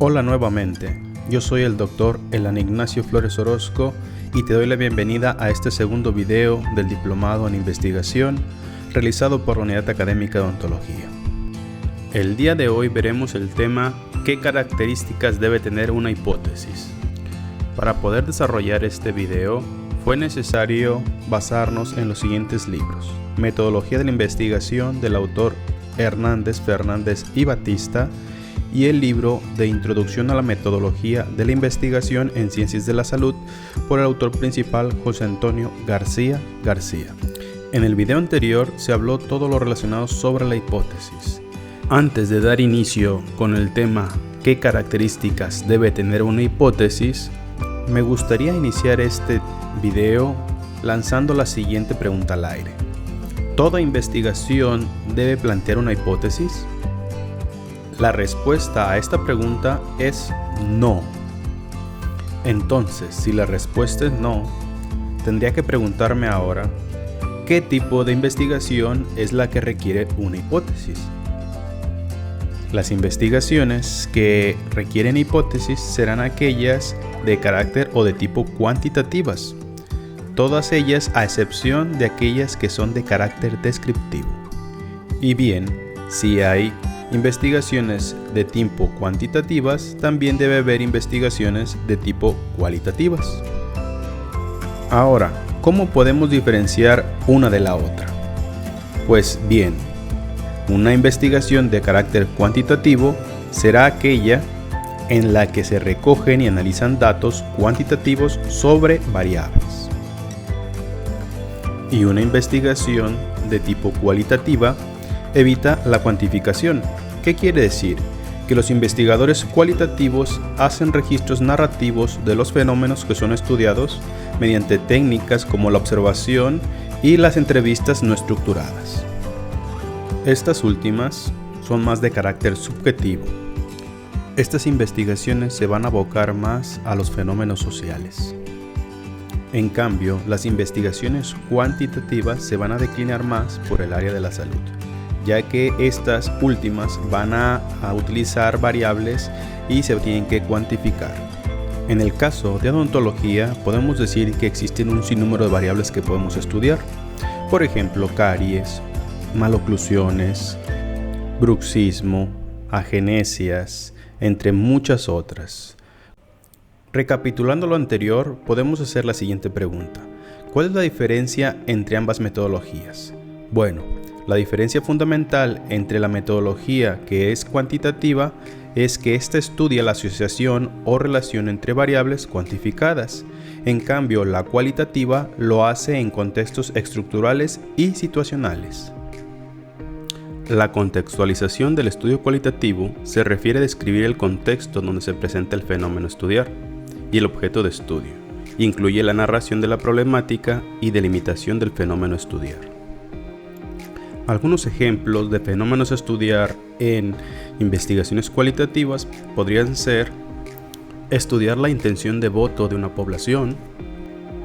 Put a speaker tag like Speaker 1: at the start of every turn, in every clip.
Speaker 1: Hola nuevamente, yo soy el Dr. Elan Ignacio Flores Orozco y te doy la bienvenida a este segundo video del Diplomado en Investigación realizado por la Unidad Académica de Odontología. El día de hoy veremos el tema ¿qué características debe tener una hipótesis? Para poder desarrollar este video fue necesario basarnos en los siguientes libros: Metodología de la Investigación del autor Hernández, Fernández y Batista, y el libro de Introducción a la Metodología de la Investigación en Ciencias de la Salud por el autor principal José Antonio García García. En el video anterior se habló todo lo relacionado sobre la hipótesis. Antes de dar inicio con el tema ¿qué características debe tener una hipótesis?, me gustaría iniciar este video lanzando la siguiente pregunta al aire. ¿Toda investigación debe plantear una hipótesis? La respuesta a esta pregunta es no. Entonces, si la respuesta es no, tendría que preguntarme ahora, ¿qué tipo de investigación es la que requiere una hipótesis? Las investigaciones que requieren hipótesis serán aquellas de carácter o de tipo cuantitativas, todas ellas a excepción de aquellas que son de carácter descriptivo. Y bien, si hay investigaciones de tipo cuantitativas, también debe haber investigaciones de tipo cualitativas. Ahora, ¿cómo podemos diferenciar una de la otra? Pues bien, una investigación de carácter cuantitativo será aquella en la que se recogen y analizan datos cuantitativos sobre variables. Y una investigación de tipo cualitativa evita la cuantificación. ¿Qué quiere decir? Que los investigadores cualitativos hacen registros narrativos de los fenómenos que son estudiados mediante técnicas como la observación y las entrevistas no estructuradas. Estas últimas son más de carácter subjetivo. Estas investigaciones se van a abocar más a los fenómenos sociales. En cambio, las investigaciones cuantitativas se van a declinar más por el área de la salud, ya que estas últimas van a utilizar variables y se tienen que cuantificar. En el caso de odontología, podemos decir que existen un sinnúmero de variables que podemos estudiar. Por ejemplo, caries, maloclusiones, bruxismo, agenesias, entre muchas otras. Recapitulando lo anterior, podemos hacer la siguiente pregunta: ¿cuál es la diferencia entre ambas metodologías? Bueno, la diferencia fundamental entre la metodología que es cuantitativa es que ésta estudia la asociación o relación entre variables cuantificadas. En cambio, la cualitativa lo hace en contextos estructurales y situacionales. La contextualización del estudio cualitativo se refiere a describir el contexto donde se presenta el fenómeno a estudiar y el objeto de estudio. Incluye la narración de la problemática y delimitación del fenómeno a estudiar. Algunos ejemplos de fenómenos a estudiar en investigaciones cualitativas podrían ser estudiar la intención de voto de una población,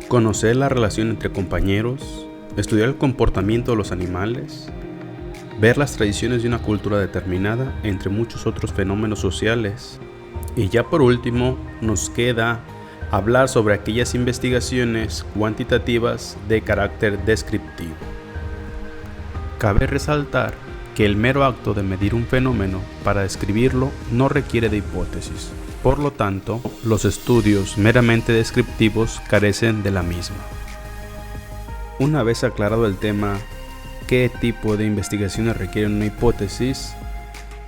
Speaker 1: conocer la relación entre compañeros, estudiar el comportamiento de los animales, ver las tradiciones de una cultura determinada, entre muchos otros fenómenos sociales. Y ya por último, nos queda hablar sobre aquellas investigaciones cuantitativas de carácter descriptivo. Cabe resaltar que el mero acto de medir un fenómeno para describirlo no requiere de hipótesis. Por lo tanto, los estudios meramente descriptivos carecen de la misma. Una vez aclarado el tema ¿qué tipo de investigaciones requieren una hipótesis?,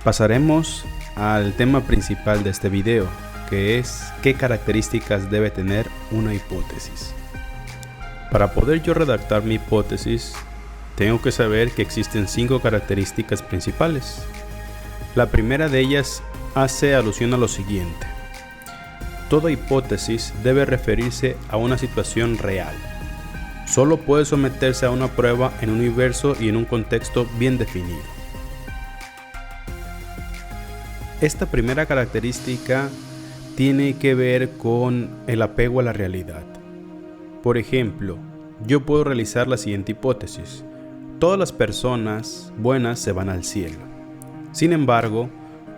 Speaker 1: pasaremos al tema principal de este video, que es ¿qué características debe tener una hipótesis? Para poder yo redactar mi hipótesis, tengo que saber que existen 5 características principales. La primera de ellas hace alusión a lo siguiente: toda hipótesis debe referirse a una situación real. Solo puede someterse a una prueba en un universo y en un contexto bien definido. Esta primera característica tiene que ver con el apego a la realidad. Por ejemplo, yo puedo realizar la siguiente hipótesis: todas las personas buenas se van al cielo. Sin embargo,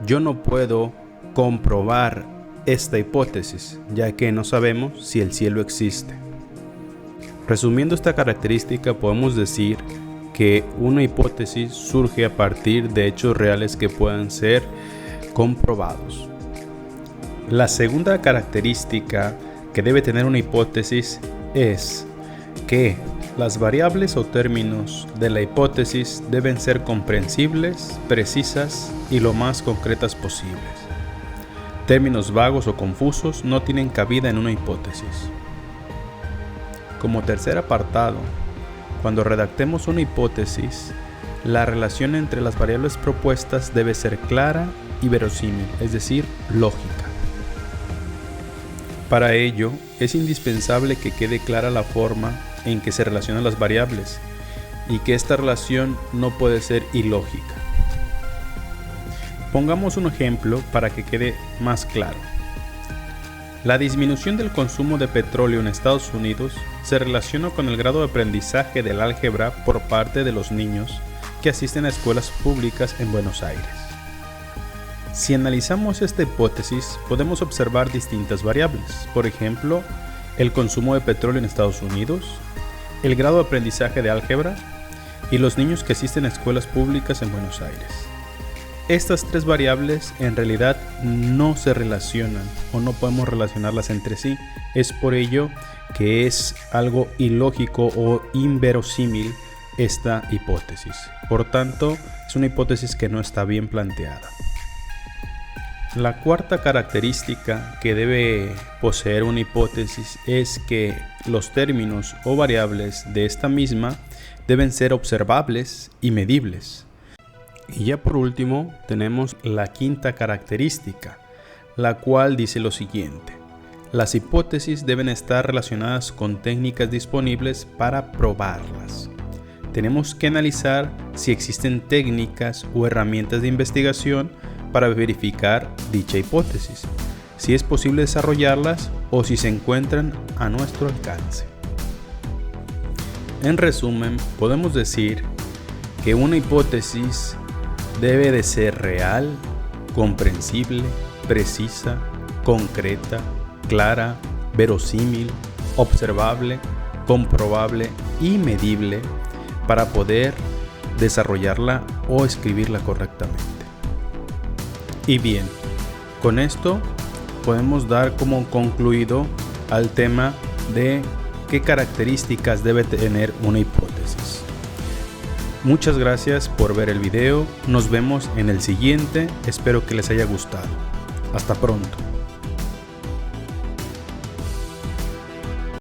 Speaker 1: yo no puedo comprobar esta hipótesis, ya que no sabemos si el cielo existe. Resumiendo esta característica, podemos decir que una hipótesis surge a partir de hechos reales que puedan ser comprobados. La segunda característica que debe tener una hipótesis es que las variables o términos de la hipótesis deben ser comprensibles, precisas y lo más concretas posibles. Términos vagos o confusos no tienen cabida en una hipótesis. Como tercer apartado, cuando redactemos una hipótesis, la relación entre las variables propuestas debe ser clara y verosímil, es decir, lógica. Para ello, es indispensable que quede clara la forma en que se relacionan las variables y que esta relación no puede ser ilógica. Pongamos un ejemplo para que quede más claro. La disminución del consumo de petróleo en Estados Unidos se relaciona con el grado de aprendizaje del álgebra por parte de los niños que asisten a escuelas públicas en Buenos Aires. Si analizamos esta hipótesis, podemos observar distintas variables, por ejemplo, el consumo de petróleo en Estados Unidos, el grado de aprendizaje de álgebra y los niños que asisten a escuelas públicas en Buenos Aires. Estas tres variables en realidad no se relacionan o no podemos relacionarlas entre sí. Es por ello que es algo ilógico o inverosímil esta hipótesis. Por tanto, es una hipótesis que no está bien planteada. La cuarta característica que debe poseer una hipótesis es que los términos o variables de esta misma deben ser observables y medibles. Y ya por último tenemos la quinta característica, la cual dice lo siguiente: las hipótesis deben estar relacionadas con técnicas disponibles para probarlas. Tenemos que analizar si existen técnicas o herramientas de investigación para verificar dicha hipótesis, si es posible desarrollarlas o si se encuentran a nuestro alcance. En resumen, podemos decir que una hipótesis debe de ser real, comprensible, precisa, concreta, clara, verosímil, observable, comprobable y medible para poder desarrollarla o escribirla correctamente. Y bien, con esto podemos dar como concluido al tema de qué características debe tener una hipótesis. Muchas gracias por ver el video, nos vemos en el siguiente, espero que les haya gustado. Hasta pronto.